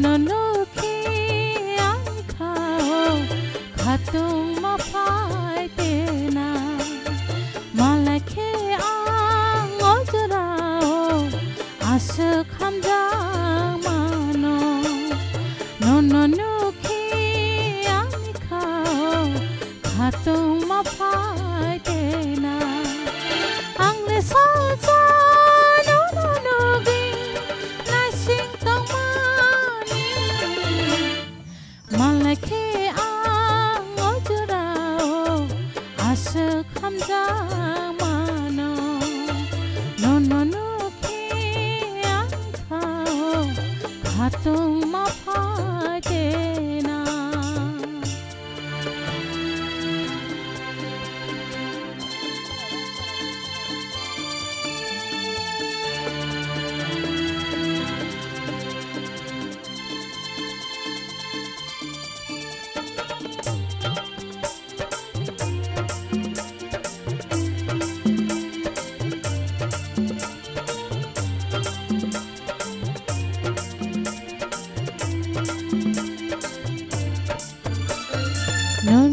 no khi ăn khao khatung ma phai te na malai khe ang ojrao asuk hamja mano no khi ăn khao khatung ma phai te na ang le sa sa malaki ang ojrao asuk hamja mano no khi ang khao khatung ma phai te na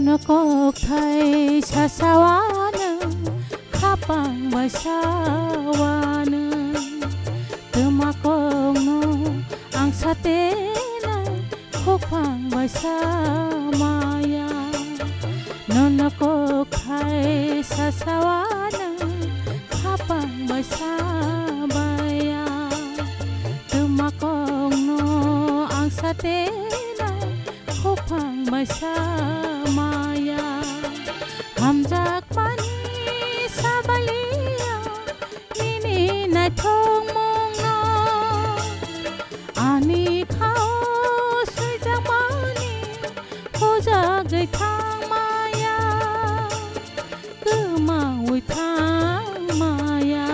no kok thai sa sawana khapang ba sawana tuma kong no ang sate na khopang ba sa maya no kok thai sa sawana khapang ba sa baya tuma kong no ang sate na khopang ba sa maya hamjak pani sabalia nini na thong mong no ani khao sui jang mani khoja gai thang maya cứ ma ui thang maya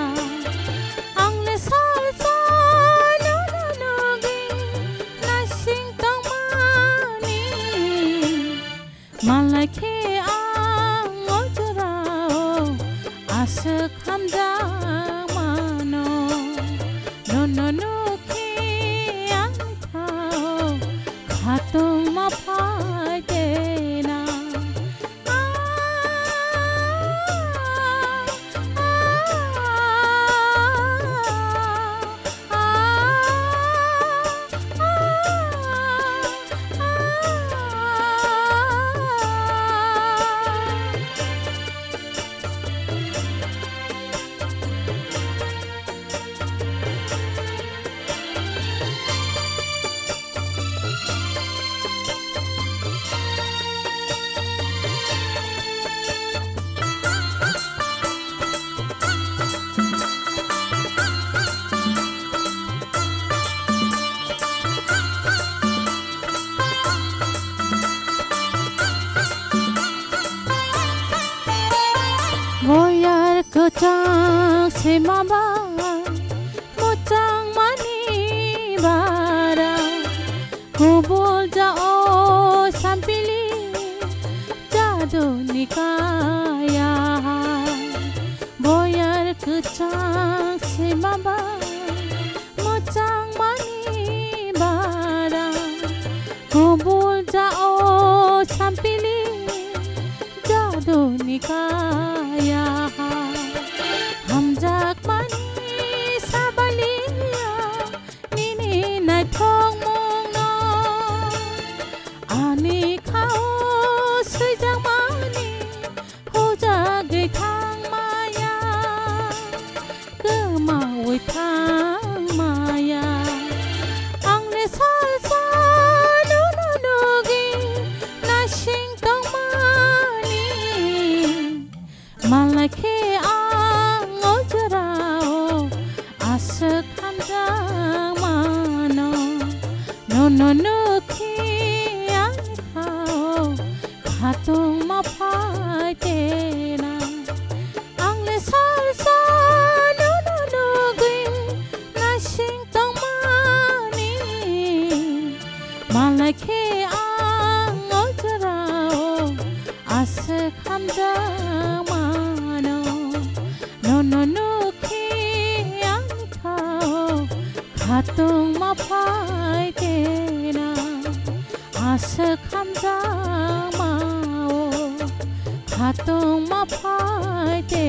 ang le sa sa no gi na sing tong mani malai khe ang ojrao asuk hamja mano no khi ang khao khatung ma phai te na voyar ko chang se mama mo chang mani bara ko bol ja o sampili jado nikaya voyar ko chang se mama mo chang mani bara ko bol ja o sampili jado nikaya hamjak mani sabalia nini na thong mong no ani khao sui jang mani hoja gai thang maya cứ ma ui thang maya ang le sa sa no gi na sing tong mani malai khe ang ojrao asuk hamja mano no khi ang khao khatung ma phai te na ang le sa sa no gi na sing tong mani malai khe ang ojrao asuk hamja mano no khi ang khao Khatung ma phai te na asa khamjang ma o Khatung ma phai te